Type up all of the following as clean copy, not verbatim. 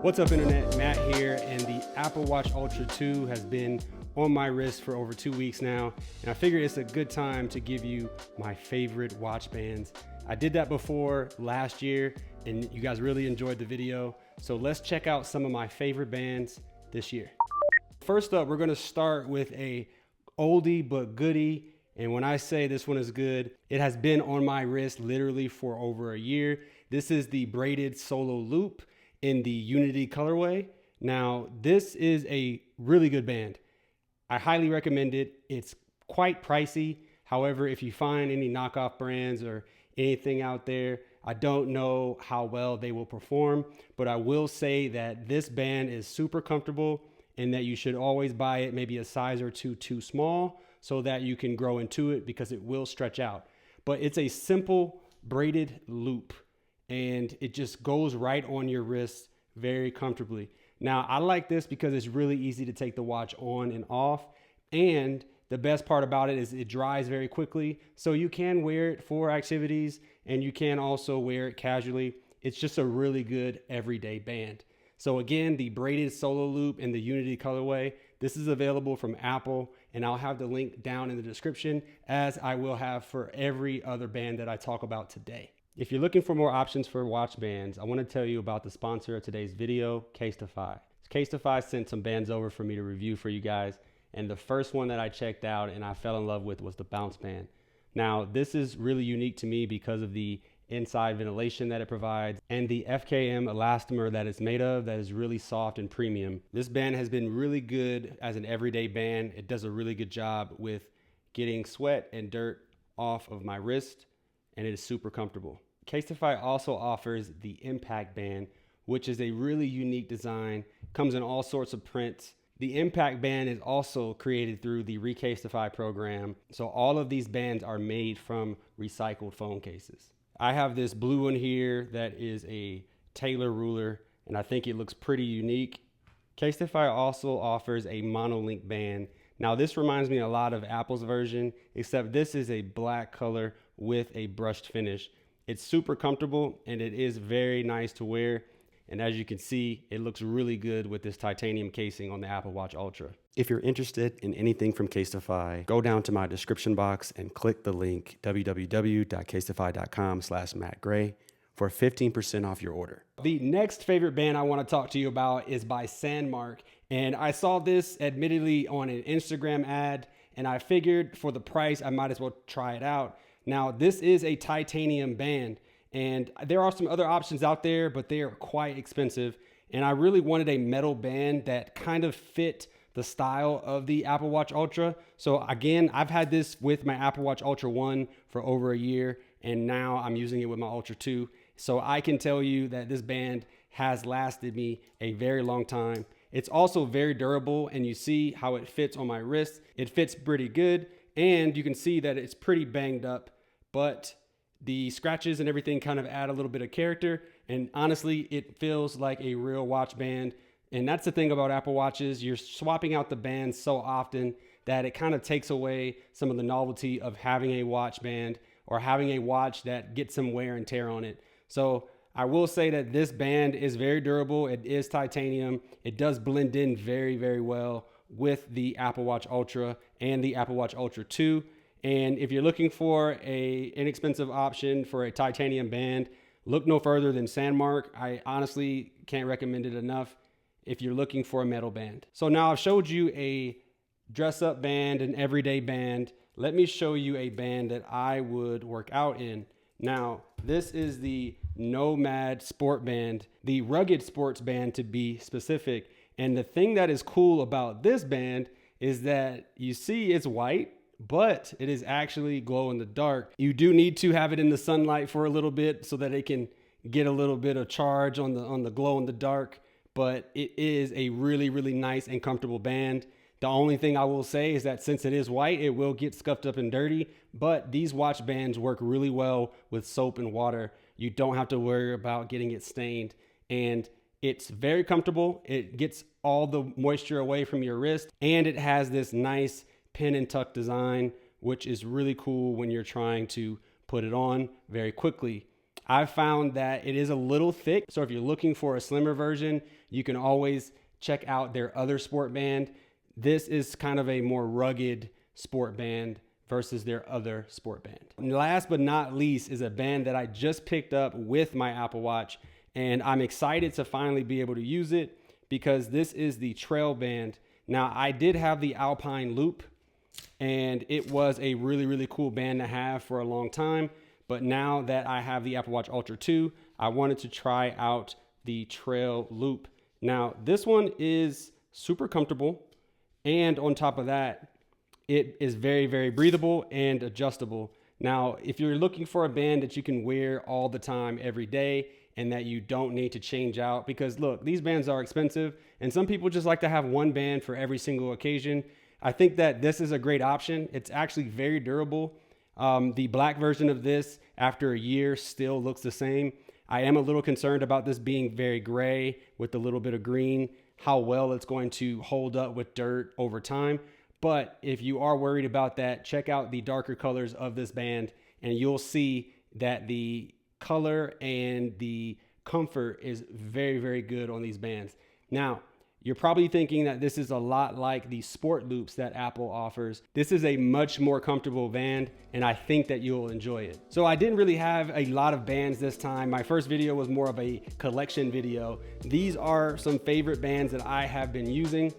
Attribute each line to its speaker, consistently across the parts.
Speaker 1: What's up, internet? Matt here, and the Apple Watch Ultra 2 has been on my wrist for over 2 weeks now, and I figured it's a good time to give you my favorite watch bands. I did that before last year, and you guys really enjoyed the video, so let's check out some of my favorite bands this year. First up, we're gonna start with a oldie but goodie, and when I say this one is good, it has been on my wrist literally for over a year. This is the Braided Solo Loop in the Unity colorway. Now, this is a really good band. I highly recommend it. It's quite pricey. However, if you find any knockoff brands or anything out there, I don't know how well they will perform, but I will say that this band is super comfortable and that you should always buy it maybe a size or two too small so that you can grow into it, because it will stretch out. But it's a simple braided loop, and it just goes right on your wrist very comfortably. Now, I like this because it's really easy to take the watch on and off, and the best part about it is it dries very quickly, so you can wear it for activities and you can also wear it casually. It's just a really good everyday band. So again, the Braided Solo Loop in the Unity colorway, this is available from Apple, and I'll have the link down in the description, as I will have for every other band that I talk about today. If you're looking for more options for watch bands, I want to tell you about the sponsor of today's video, Casetify. Casetify sent some bands over for me to review for you guys, and the first one that I checked out and I fell in love with was the Bounce Band. Now, this is really unique to me because of the inside ventilation that it provides and the FKM elastomer that it's made of, that is really soft and premium. This band has been really good as an everyday band. It does a really good job with getting sweat and dirt off of my wrist, and it is super comfortable. Casetify also offers the Impact Band, which is a really unique design. Comes in all sorts of prints. The Impact Band is also created through the Recasetify program. So all of these bands are made from recycled phone cases. I have this blue one here that is a Taylor ruler, and I think it looks pretty unique. Casetify also offers a monolink band. Now, this reminds me a lot of Apple's version, except this is a black color with a brushed finish. It's super comfortable and it is very nice to wear. And as you can see, it looks really good with this titanium casing on the Apple Watch Ultra. If you're interested in anything from Casetify, go down to my description box and click the link www.casetify.com/mattgray for 15% off your order. The next favorite band I want to talk to you about is by Sandmarc. And I saw this admittedly on an Instagram ad, and I figured for the price, I might as well try it out. Now, this is a titanium band, and there are some other options out there, but they are quite expensive. And I really wanted a metal band that kind of fit the style of the Apple Watch Ultra. So again, I've had this with my Apple Watch Ultra 1 for over a year, and now I'm using it with my Ultra 2. So I can tell you that this band has lasted me a very long time. It's also very durable, and you see how it fits on my wrist. It fits pretty good, and you can see that it's pretty banged up, but the scratches and everything kind of add a little bit of character. And honestly, it feels like a real watch band. And that's the thing about Apple Watches. You're swapping out the bands so often that it kind of takes away some of the novelty of having a watch band or having a watch that gets some wear and tear on it. So I will say that this band is very durable. It is titanium. It does blend in very, very well with the Apple Watch Ultra and the Apple Watch Ultra 2. And if you're looking for an inexpensive option for a titanium band, look no further than Sandmarc. I honestly can't recommend it enough if you're looking for a metal band. So now I've showed you a dress-up band, an everyday band. Let me show you a band that I would work out in. Now, this is the Nomad Sport Band, the rugged sports band to be specific. And the thing that is cool about this band is that you see it's white, but it is actually glow in the dark. You do need to have it in the sunlight for a little bit so that it can get a little bit of charge on the glow in the dark, but it is a really, really nice and comfortable band. The only thing I will say is that since it is white, it will get scuffed up and dirty, but these watch bands work really well with soap and water. You don't have to worry about getting it stained, and it's very comfortable. It gets all the moisture away from your wrist, and it has this nice pin and tuck design, which is really cool when you're trying to put it on very quickly. I've found that it is a little thick. So if you're looking for a slimmer version, you can always check out their other sport band. This is kind of a more rugged sport band versus their other sport band. And last but not least is a band that I just picked up with my Apple Watch, and I'm excited to finally be able to use it because this is the Trail Band. Now, I did have the Alpine Loop, and it was a really, really cool band to have for a long time. But now that I have the Apple Watch Ultra 2, I wanted to try out the Trail Loop. Now, this one is super comfortable. And on top of that, it is very, very breathable and adjustable. Now, if you're looking for a band that you can wear all the time, every day, and that you don't need to change out, because look, these bands are expensive, and some people just like to have one band for every single occasion. I think that this is a great option. It's actually very durable. The black version of this, after a year, still looks the same. I am a little concerned about this being very gray with a little bit of green, how well it's going to hold up with dirt over time. But if you are worried about that, check out the darker colors of this band, and you'll see that the color and the comfort is very, very good on these bands. Now, you're probably thinking that this is a lot like the Sport Loops that Apple offers. This is a much more comfortable band, and I think that you'll enjoy it. So I didn't really have a lot of bands this time. My first video was more of a collection video. These are some favorite bands that I have been using,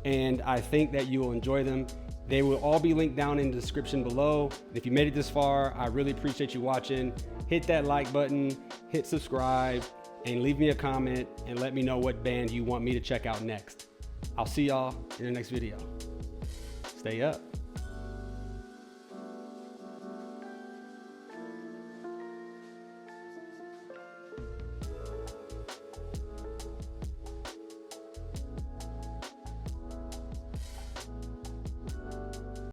Speaker 1: and I think that you will enjoy them. They will all be linked down in the description below. If you made it this far, I really appreciate you watching. Hit that like button, hit subscribe, and leave me a comment and let me know what band you want me to check out next. I'll see y'all in the next video. Stay up.